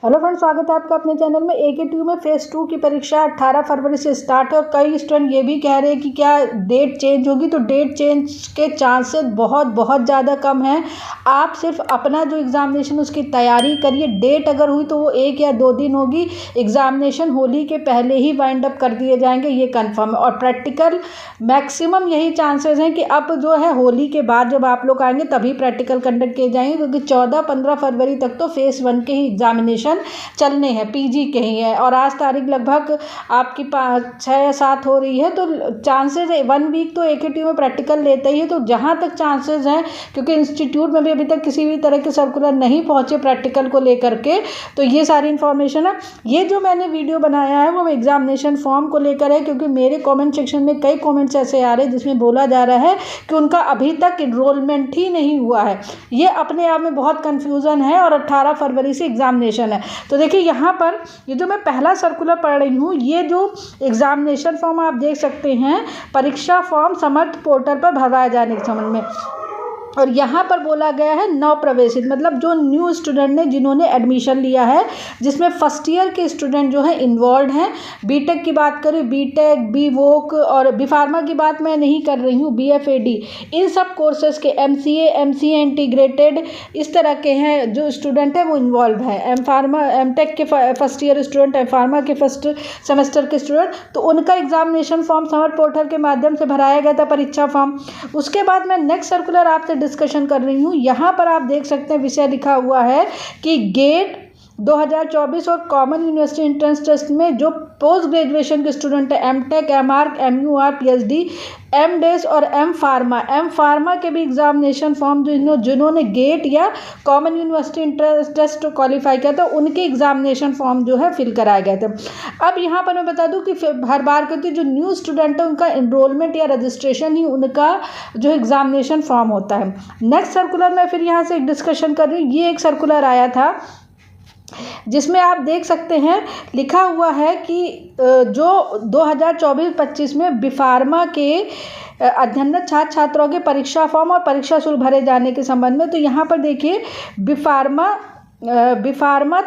Hello friends, स्वागत है आपका अपने चैनल में। AKTU में फेज़ 2 की परीक्षा 18 फरवरी से स्टार्ट है और कई स्टूडेंट ये भी कह रहे हैं कि क्या डेट चेंज होगी, तो डेट चेंज के चांसेस बहुत ज़्यादा कम हैं। आप सिर्फ अपना जो एग्ज़ामिनेशन उसकी तैयारी करिए। डेट अगर हुई तो वो 1 या 2 दिन होगी। एग्ज़ामिनेशन होली के पहले ही वाइंड अप कर दिए जाएंगे, ये कन्फर्म है। और प्रैक्टिकल मैक्सिमम यही चांसेस हैं कि अब जो है होली के बाद जब आप लोग आएंगे तभी प्रैक्टिकल कंडक्ट किए जाएंगे, क्योंकि 14-15 फरवरी तक तो फेज़ 1 के ही एग्ज़ामिनेशन चलने हैं, पीजी के ही है। और आज तारीख लगभग आपकी 6 या 7 हो रही है, तो चांसेस है 1 वीक तो AKTU में प्रैक्टिकल लेते ही है। तो जहाँ तक चांसेस हैं, क्योंकि इंस्टीट्यूट में भी अभी तक किसी भी तरह के सर्कुलर नहीं पहुँचे प्रैक्टिकल को लेकर के, तो ये सारी इन्फॉर्मेशन है। ये जो मैंने वीडियो बनाया है वो एग्जामिनेशन फॉर्म को लेकर है, क्योंकि मेरे कॉमेंट सेक्शन में कई कॉमेंट्स ऐसे आ रहे हैं जिसमें बोला जा रहा है कि उनका अभी तक इनरोलमेंट ही नहीं हुआ है। ये अपने आप में बहुत कन्फ्यूज़न है और 18 फरवरी से एग्जामिनेशन है। तो देखिए यहाँ पर ये जो मैं पहला सर्कुलर पढ़ रही हूँ, ये जो एग्जामिनेशन फॉर्म आप देख सकते हैं, परीक्षा फॉर्म समर्थ पोर्टल पर भरवाए जाने के संबंध में। और यहाँ पर बोला गया है नव प्रवेशित, मतलब जो न्यू स्टूडेंट ने जिन्होंने एडमिशन लिया है, जिसमें फर्स्ट ईयर के स्टूडेंट जो हैं इन्वॉल्व हैं। बीटेक की बात करें, बीटेक, BVoc और B.Pharma की बात मैं नहीं कर रही हूँ, BFAD, इन सब कोर्सेज़ के MCA इंटीग्रेटेड इस तरह के हैं जो स्टूडेंट हैं वो इन्वॉल्व है। M.Tech के फर्स्ट ईयर स्टूडेंट, M.Pharma के फर्स्ट सेमेस्टर के स्टूडेंट, तो उनका एग्जामिनेशन फॉर्म समर्थ पोर्टल के माध्यम से भराया गया था, परीक्षा फॉर्म। उसके बाद मैं नेक्स्ट सर्कुलर आपसे डिस्कशन कर रही हूँ। यहाँ पर आप देख सकते हैं विषय लिखा हुआ है कि गेट 2024 और कॉमन यूनिवर्सिटी एंट्रेंस टेस्ट में जो पोस्ट ग्रेजुएशन के स्टूडेंट है, M.Tech, MArch, MUR, PhD, MDes और M.Pharma के भी एग्जामिनेशन फॉर्म जिन्होंने गेट या common university entrance test qualify किया था, उनके एग्जामिनेशन फॉर्म जो है फिल कराए गए थे। अब यहाँ पर मैं बता दूँ कि हर बार कहती जो न्यू स्टूडेंट है उनका एनरोलमेंट या रजिस्ट्रेशन ही उनका जो एग्जामिनेशन फॉर्म होता है। नेक्स्ट सर्कुलर मैं फिर यहाँ से एक डिस्कशन कर रही हूँ। ये एक सर्कुलर आया था जिसमें आप देख सकते हैं लिखा हुआ है कि जो 2024-25 में B.Pharma के अध्ययनरत छात्र छात्राओं के परीक्षा फॉर्म और परीक्षा शुल्क भरे जाने के संबंध में, तो यहाँ पर देखिए B.Pharma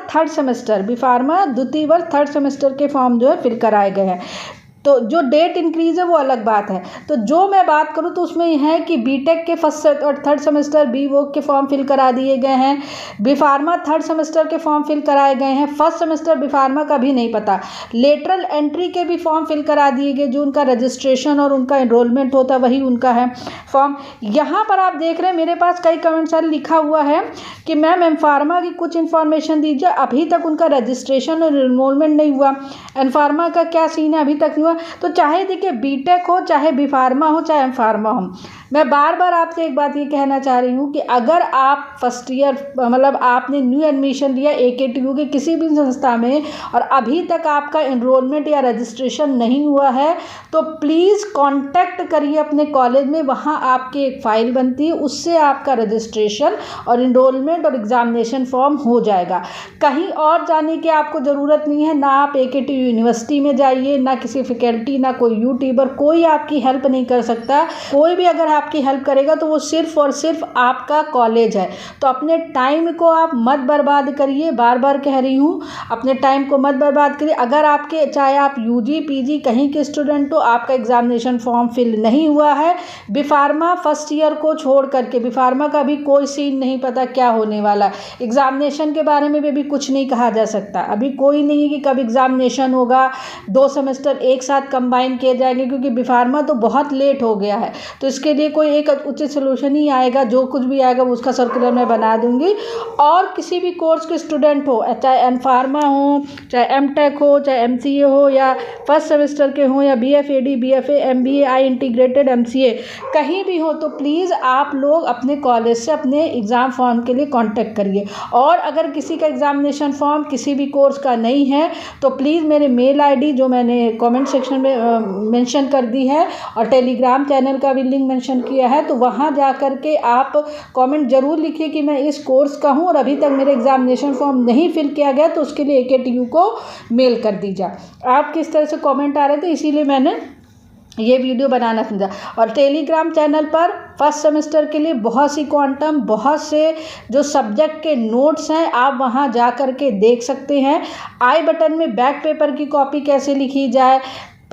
थर्ड सेमेस्टर, B.Pharma द्वितीय वर्ष थर्ड सेमेस्टर के फॉर्म जो है फिल कराए गए हैं। तो जो डेट इंक्रीज़ है वो अलग बात है। तो जो मैं बात करूँ तो उसमें यह है कि बीटेक के फर्स्ट और थर्ड सेमेस्टर BVoc के फॉर्म फिल करा दिए गए हैं। B.Pharma थर्ड सेमेस्टर के फॉर्म फिल कराए गए हैं। फर्स्ट सेमेस्टर B.Pharma का भी नहीं पता। लेटरल एंट्री के भी फॉर्म फिल करा दिए गए, जो उनका रजिस्ट्रेशन और उनका एनरोलमेंट होता है वही उनका है फॉर्म। यहाँ पर आप देख रहे हैं मेरे पास कई कमेंट्स लिखा हुआ है कि मैम M.Pharma की कुछ इन्फॉर्मेशन दीजिए, अभी तक उनका रजिस्ट्रेशन और एनरोलमेंट नहीं हुआ। M.Pharma का क्या सीन है, अभी तक नहीं हुआ। तो चाहे देखिए बीटेक हो, चाहे B.Pharma हो, चाहे M.Pharma हो, मैं बार बार आपसे एक बात ये कहना चाह रही हूँ कि अगर आप फर्स्ट ईयर मतलब आपने न्यू एडमिशन लिया AKTU के किसी भी संस्था में और अभी तक आपका एनरोलमेंट या रजिस्ट्रेशन नहीं हुआ है, तो प्लीज़ कांटेक्ट करिए अपने कॉलेज में। वहाँ आपकी एक फ़ाइल बनती है, उससे आपका रजिस्ट्रेशन और एनरोलमेंट और एग्ज़ामिनेशन फॉर्म हो जाएगा। कहीं और जाने की आपको ज़रूरत नहीं है। ना आप AKTU यूनिवर्सिटी में जाइए, ना किसी फैकल्टी, ना कोई यूट्यूबर, कोई आपकी हेल्प नहीं कर सकता। कोई भी अगर आपकी हेल्प करेगा तो वो सिर्फ और सिर्फ आपका कॉलेज है। तो अपने टाइम को आप मत बर्बाद करिए, बार बार कह रही हूँ, अपने टाइम को मत बर्बाद करिए। अगर आपके चाहे आप UG PG कहीं के स्टूडेंट हो, आपका एग्जामिनेशन फॉर्म फिल नहीं हुआ है, B.Pharma फर्स्ट ईयर को छोड़ करके B.Pharma का भी कोई सीन नहीं पता क्या होने वाला। एग्जामिनेशन के बारे में भी कुछ नहीं कहा जा सकता। अभी कोई नहीं है कि कब एग्जामिनेशन होगा, 2 सेमेस्टर एक साथ कंबाइन किए जाएंगे, क्योंकि B.Pharma तो बहुत लेट हो गया है। तो इसके लिए कोई एक उचित सोल्यूशन ही आएगा। जो कुछ भी आएगा उसका सर्कुलर मैं बना दूंगी। और किसी भी कोर्स के स्टूडेंट हो, चाहे M.Pharma हो, चाहे M.Tech हो, चाहे MCA हो, या फर्स्ट सेमेस्टर के हों, या BFAD, BFA, MBA, integrated MCA, कहीं भी हो, तो प्लीज़ आप लोग अपने कॉलेज से अपने एग्ज़ाम फॉर्म के लिए कांटेक्ट करिए। और अगर किसी का एग्ज़ामिनेशन फॉर्म किसी भी कोर्स का नहीं है तो प्लीज़ मेरे मेल ID जो मैंने कमेंट सेक्शन में मेंशन कर दी है और टेलीग्राम चैनल का भी लिंक मेंशन किया है, तो वहाँ जा कर के आप कमेंट ज़रूर लिखिए कि मैं इस कोर्स का हूँ और अभी तक मेरे एग्जामिनेशन फॉर्म नहीं फिल किया गया, तो उसके लिए AKTU को मेल कर दीजिए। आप किस तरह से कमेंट आ रहे थे, इसीलिए मैंने ये वीडियो बनाना समझा। और टेलीग्राम चैनल पर फर्स्ट सेमेस्टर के लिए बहुत सी क्वांटम, बहुत से जो सब्जेक्ट के नोट्स हैं, आप वहाँ जा कर के देख सकते हैं। आई बटन में बैक पेपर की कॉपी कैसे लिखी जाए,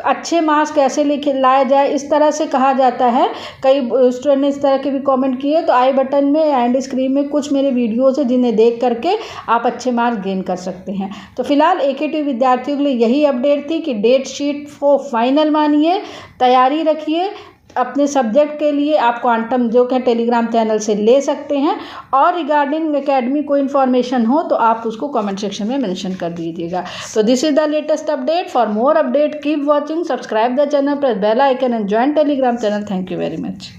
अच्छे मार्क्स कैसे लाए जाए, इस तरह से कहा जाता है। कई स्टूडेंट ने इस तरह के भी कमेंट किए, तो आई बटन में एंड स्क्रीन में कुछ मेरे वीडियोज़ है जिन्हें देख करके आप अच्छे मार्क्स गेन कर सकते हैं। तो फिलहाल AKTV विद्यार्थियों के लिए यही अपडेट थी कि डेट शीट को फाइनल मानिए, तैयारी रखिए अपने सब्जेक्ट के लिए। आप क्वांटम जो कि टेलीग्राम चैनल से ले सकते हैं, और रिगार्डिंग एकेडमी कोई इन्फॉर्मेशन हो तो आप उसको कमेंट सेक्शन में मेंशन कर दीजिएगा। तो this is the latest update. For more update keep watching, subscribe the channel, press bell icon and join Telegram channel. Thank you very much.